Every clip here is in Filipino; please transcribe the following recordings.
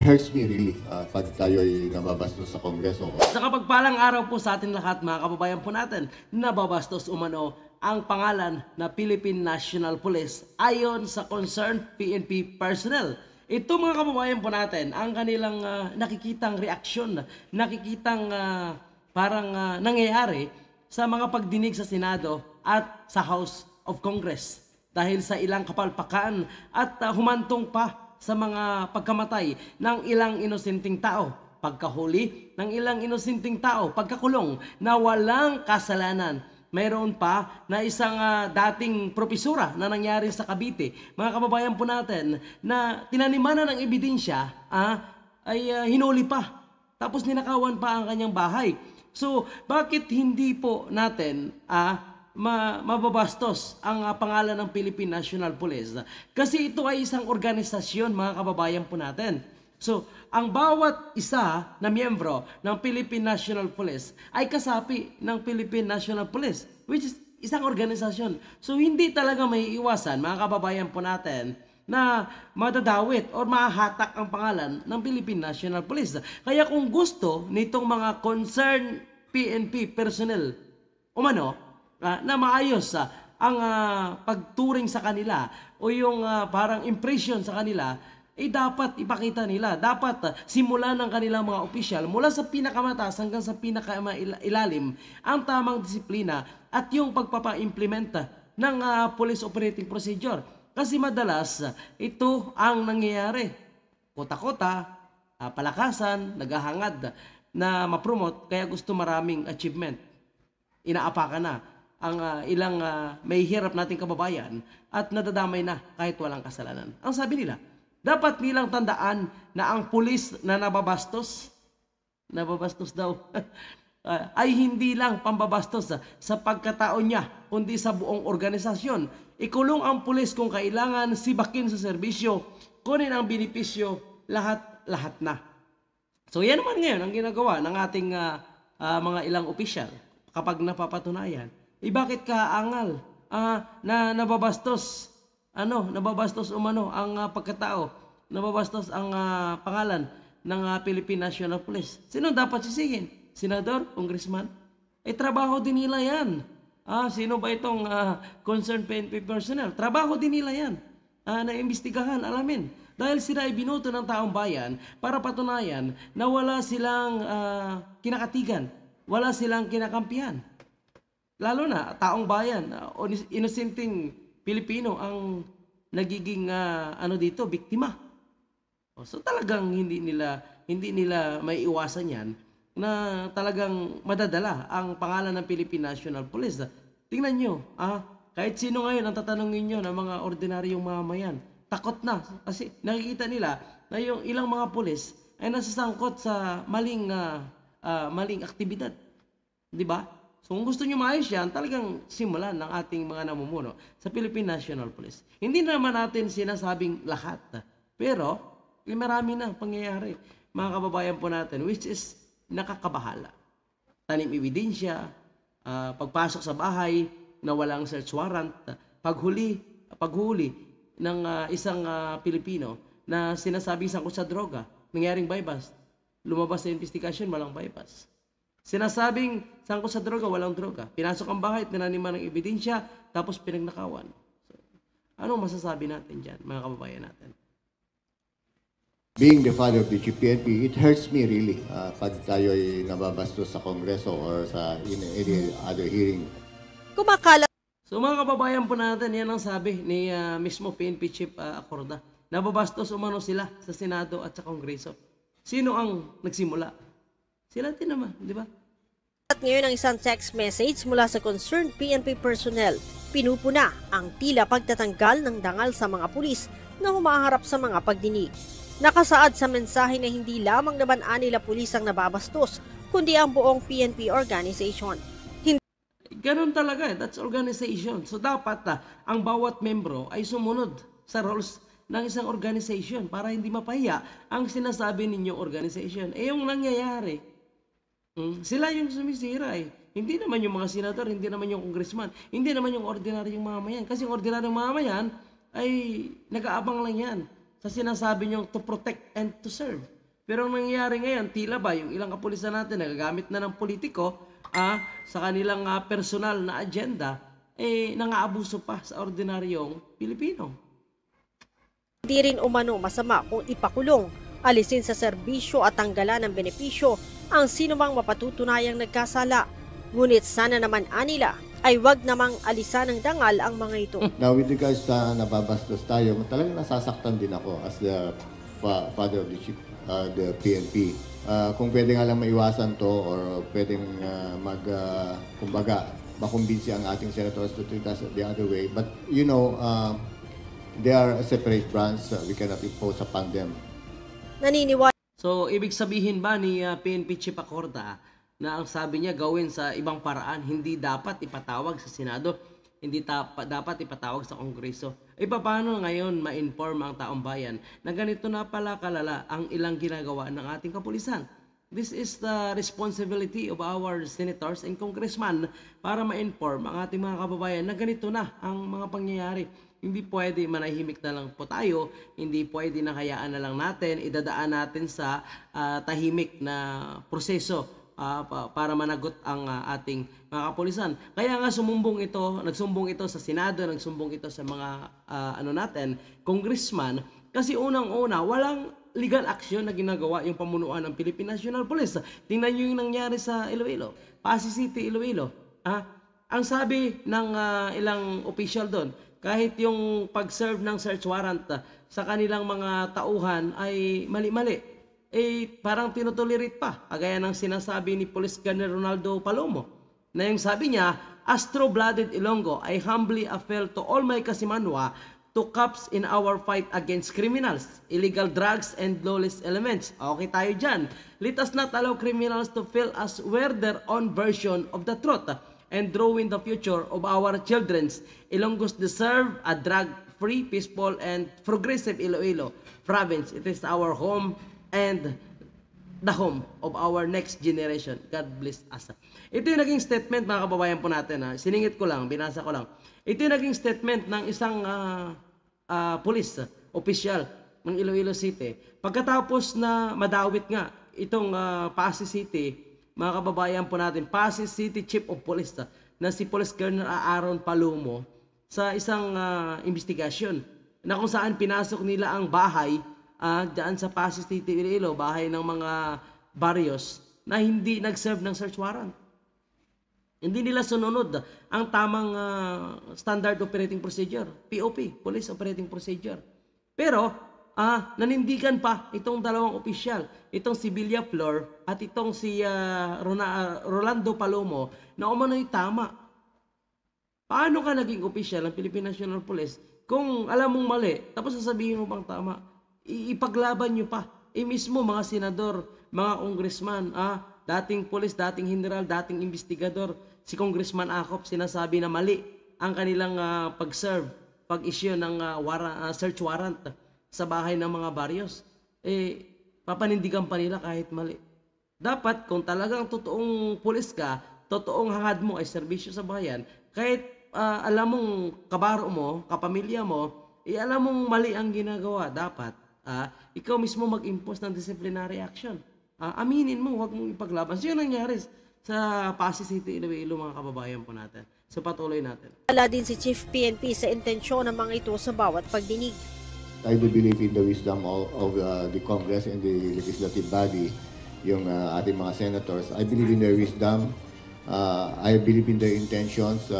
hurts me really pag tayo'y nababastos sa Kongreso. Sa kapagpalang araw po sa atin lahat mga kababayan po natin, nababastos umano ang pangalan na Philippine National Police ayon sa concerned PNP personnel. Ito mga kababayan po natin, ang kanilang nakikitang reaksyon, nakikitang parang nangyayari sa mga pagdinig sa Senado at sa House of Congress. Dahil sa ilang kapalpakan at humantong pa sa mga pagkamatay ng ilang inosenteng tao, pagkahuli ng ilang inosenteng tao, pagkakulong na walang kasalanan. Mayroon pa na isang dating propesura na nangyari sa Cavite, mga kababayan po natin, na tinaniman ng ebidensya ay hinuli pa. Tapos ninakawan pa ang kanyang bahay. So, bakit hindi po natin mababastos ang pangalan ng Philippine National Police? Kasi ito ay isang organisasyon, mga kababayan po natin. So, ang bawat isa na miyembro ng Philippine National Police ay kasapi ng Philippine National Police, which is isang organisasyon. So, hindi talaga may iwasan, mga kababayan po natin, na madadawit o mahahatak ang pangalan ng Philippine National Police. Kaya kung gusto nitong mga concerned PNP personnel umano, na maayos ang pagturing sa kanila o yung parang impression sa kanila, dapat ipakita nila. Dapat simulan ng kanilang mga opisyal mula sa pinakamataas hanggang sa pinakamailalim ang tamang disiplina at yung pagpapa-implementa ng police operating procedure. Kasi madalas ito ang nangyayari. Kota-kota, palakasan, naghahangad na ma-promote kaya gusto maraming achievement. Inaapakan na ang ilang may hirap nating kababayan at nadadamay na kahit walang kasalanan. Ang sabi nila, dapat nilang tandaan na ang pulis na nababastos daw, ay hindi lang pambabastos sa pagkatao niya, kundi sa buong organisasyon. Ikulong ang pulis kung kailangan, sibakin sa serbisyo, kunin ang benepisyo, lahat na. So yan naman ngayon ang ginagawa ng ating mga ilang opisyal kapag napapatunayan. Bakit ka angal na nababastos umano ang pagkatao, nababastos ang pangalan ng Philippine National Police? Sino dapat sisihin? Senador? Congressman? Trabaho din nila yan. Sino ba itong concerned PNP personnel? Trabaho din nila yan na imbestigahan, alamin. Dahil sila ay binuto ng taong bayan para patunayan na wala silang kinakatigan, wala silang kinakampihan. Lalo na taong bayan, inosenteng Pilipino ang nagiging dito, biktima. So talagang hindi nila may iwasan yan na talagang madadala ang pangalan ng Philippine National Police. Tingnan nyo, kahit sino ngayon ang tatanungin nyo ng mga ordinaryong mamamayan, takot na kasi nakikita nila na yung ilang mga pulis ay nasasangkot sa maling aktibidad. Di ba? So kung gusto nyo maayos yan, talagang simulan ng ating mga namumuno sa Philippine National Police. Hindi naman natin sinasabing lahat, pero marami na pangyayari, mga kababayan po natin, which is nakakabahala. Tanim ebidensya, pagpasok sa bahay na walang search warrant, paghuli ng isang Pilipino na sinasabing sangkot sa droga, nangyaring bypass, lumabas sa investigasyon, walang bypass. Sinasabing sangkot sa droga, walang droga. Pinasok ang bahay, tinaniman ng ebidensya, tapos pinagnakawan. So, anong masasabi natin dyan, mga kababayan natin? Being the father of the PNP, it hurts me really pag tayo'y nababastos sa Kongreso or sa any other hearing. Kumakalat. So mga kababayan po natin, yan ang sabi ni mismo PNP Chief Acorda. Nababastos umano sila sa Senado at sa Kongreso. Sino ang nagsimula? Sila din naman, di ba? At ngayon ang isang text message mula sa concerned PNP personnel. Pinupuna ang tila pagtatanggal ng dangal sa mga pulis na humaharap sa mga pagdinig. Nakasaad sa mensahe na hindi lamang naman nila pulis ang nababastos, kundi ang buong PNP organization. Ganun talaga, that's organization. So dapat ang bawat membro ay sumunod sa rules ng isang organization para hindi mapahiya ang sinasabi ninyong organization. Yung nangyayari, sila yung sumisira eh. Hindi naman yung mga senador, hindi naman yung congressman, hindi naman yung ordinaryong mamamayan. Kasi yung ordinaryong mamamayan ay nag-aabang lang yan sa sinasabi nyong to protect and to serve. Pero ang nangyayari ngayon, tila ba yung ilang kapulisan natin nagagamit na ng politiko sa kanilang personal na agenda, nangaabuso pa sa ordinaryong Pilipino. Hindi rin umano masama kung ipakulong, alisin sa serbisyo at tanggalan ng benepisyo ang sinumang mapatutunayang nagkasala. Ngunit sana naman anila ay wag namang alisan ng dangal ang mga ito. Now, with regards sa nababastos tayo, talagang nasasaktan din ako as the father of the PNP. Kung pwede nga lang maiwasan to or pwedeng kumbaga, makumbinsi ang ating senators to treat us the other way. But, they are a separate branch. We cannot impose upon them. Naniniwala So, ibig sabihin ba ni PNP Chief Acorda na ang sabi niya gawin sa ibang paraan, hindi dapat ipatawag sa Senado, hindi dapat ipatawag sa Kongreso? Paano ngayon ma-inform ang taong bayan na ganito na pala kalala ang ilang ginagawa ng ating kapulisan? This is the responsibility of our senators and congressmen para ma-inform ang ating mga kababayan na ganito na ang mga pangyayari. Hindi pwede manahimik na lang po tayo, hindi pwede na hayaan na lang natin, idadaan natin sa tahimik na proseso para managot ang ating mga kapulisan. Kaya nga nagsumbong ito sa Senado, nagsumbong ito sa mga congressman, kasi unang-una, walang legal action na ginagawa yung pamunuan ng Philippine National Police. Tingnan nyo yung nangyari sa Iloilo, Pasig City, Iloilo. Ang sabi ng ilang official doon, kahit yung pag-serve ng search warrant sa kanilang mga tauhan ay mali-mali, parang tinutolerate pa. Kagaya ng sinasabi ni Police Colonel Ronaldo Palomo, na yung sabi niya, "Astro-blooded Ilonggo, I humbly appeal to all my Kasimanwa to cops in our fight against criminals, illegal drugs, and lawless elements." Okay tayo dyan. "Let us not allow criminals to fill us with their own version of the truth and ruin the future of our children. Ilonggos deserve a drug-free, peaceful, and progressive Iloilo province. It is our home and the home of our next generation. God bless us." Ito yung naging statement, mga kababayan po natin. Siningit ko lang, binasa ko lang. Ito yung naging statement ng isang police official ng Iloilo City. Pagkatapos na madawit nga itong Pasig City, mga kababayan po natin, Pasig City Chief of Police na si Police Colonel Aaron Palomo sa isang investigasyon na kung saan pinasok nila ang bahay dyan sa Pasig City, Iloilo, bahay ng mga barrios na hindi nag-serve ng search warrant. Hindi nila sununod ang tamang standard operating procedure, POP, Police Operating Procedure. Pero nanindigan pa itong dalawang opisyal, itong si Villaflor at itong si Rolando Palomo, na umano'y tama. Paano ka naging opisyal ng Philippine National Police kung alam mong mali, tapos sasabihin mo pang tama? Ipaglaban nyo pa. Mismo mga senador, mga congressman, dating police, dating general, dating investigador, si Congressman Acop sinasabi na mali ang kanilang pag-serve, pag-issue ng search warrant sa bahay ng mga barrios. Papanindigan pa nila kahit mali. Dapat kung talagang totoong pulis ka, totoong hangad mo ay serbisyo sa bayan, kahit alam mong kabaro mo, kapamilya mo, alam mong mali ang ginagawa, dapat ikaw mismo mag-impose ng disciplinary action. Aminin mo, huwag mong ipaglaban. So yun nangyari sa Pasig City, Iloilo, mga kababayan po natin. So patuloy natin. Wala din si Chief PNP sa intensyon ng mga ito sa bawat pagdinig. I do believe in the wisdom of the Congress and the legislative body, yung ating mga senators. I believe in their wisdom. I believe in their intentions.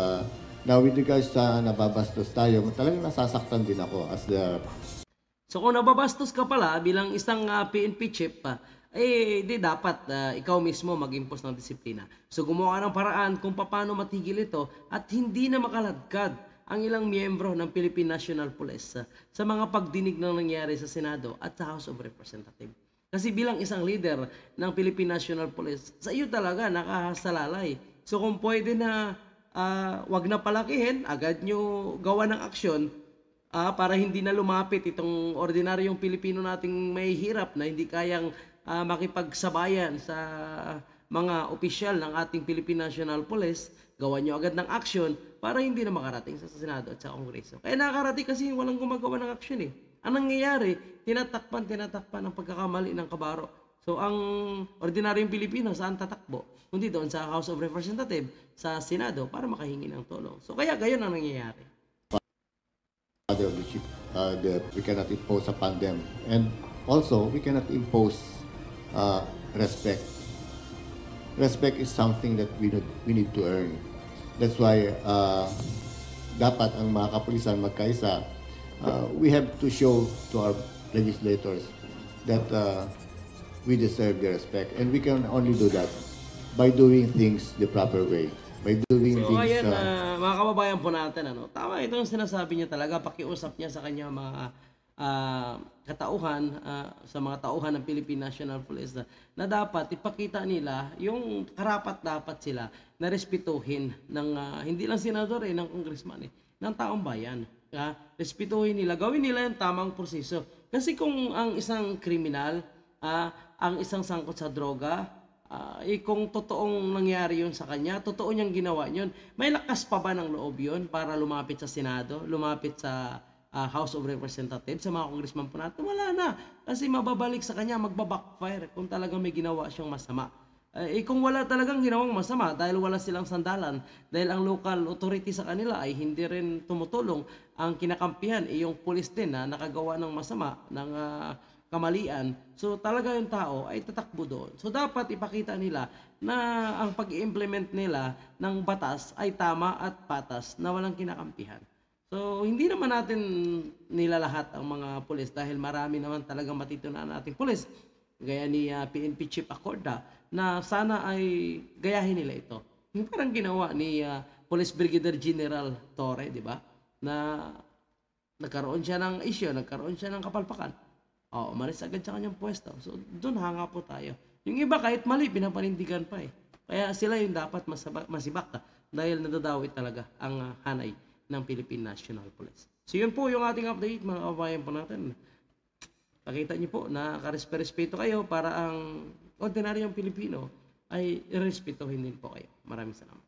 Now, with regards sa nababastos tayo, talagang nasasaktan din ako as the... So kung nababastos ka pala bilang isang PNP chief, di dapat ikaw mismo mag-impose ng disiplina. So gumawa ng paraan kung paano matigil ito at hindi na makaladkad ang ilang miyembro ng Philippine National Police sa mga pagdinig na nangyari sa Senado at sa House of Representatives. Kasi bilang isang leader ng Philippine National Police, sa iyo talaga nakasalalay. So kung pwede na wag na palakihin, agad nyo gawa ng aksyon para hindi na lumapit itong ordinaryong Pilipino nating may hirap na hindi kayang makipagsabayan sa mga opisyal ng ating Philippine National Police. Gawan nyo agad ng aksyon para hindi na makarating sa Senado at sa Kongreso. Kaya nakarating kasi walang gumagawa ng aksyon eh. Ang nangyayari, tinatakpan ang pagkakamali ng kabaro So ang ordinaryong Pilipino saan tatakbo? Kundi doon sa House of Representatives, sa Senado para makahingi ng tulong. So kaya gayon ang nangyayari. Father of the chief, we cannot impose upon them. And also, we cannot impose respect. Respect is something that we need to earn. That's why dapat ang mga kapulisan magkaisa. We have to show to our legislators that we deserve their respect. And we can only do that by doing things the proper way. By doing So things... ayan, mga kababayan po natin, tama itong sinasabi niya talaga, pakiusap niya sa kanya mga katauhan, sa mga tauhan ng Philippine National Police na dapat ipakita nila yung karapat dapat sila na respetuhin ng hindi lang senador ng congressman ng taong bayan. Respetuhin nila, gawin nila yung tamang proseso. Kasi kung ang isang kriminal, ang isang sangkot sa droga, kung totoong nangyari yun sa kanya, totoo niyang ginawa yun, may lakas pa ba ng loob yun para lumapit sa Senado, lumapit sa House of Representatives, sa mga congressman po natin? Wala na. Kasi mababalik sa kanya, magbabackfire kung talagang may ginawa siyang masama. Kung wala talagang ginawang masama, dahil wala silang sandalan, dahil ang local authority sa kanila ay hindi rin tumutulong, ang kinakampihan yung police din na nakagawa ng masama, ng kamalian, so talaga yung tao ay tatakbo doon. So dapat ipakita nila na ang pag-i-implement nila ng batas ay tama at patas na walang kinakampihan. So hindi naman natin nilalahat ang mga pulis dahil marami naman talagang matitunaan nating pulis, gaya ni PNP Chief Acorda, na sana ay gayahin nila ito. Yung parang ginawa ni Police Brigadier General Torre, di ba? Na nagkaroon siya ng issue, nagkaroon siya ng kapalpakan. Umalis agad sa kanyang pwesto. So, doon hanga po tayo. Yung iba kahit mali, pinapanindigan pa Kaya sila yung dapat masibak dahil nadadawit talaga ang hanay ng Philippine National Police. So, yun po yung ating update, mga kababayan po natin. Pakita niyo po na karespeto kayo para ang ordinaryong Pilipino ay irespetuhin din po kayo. Maraming salamat.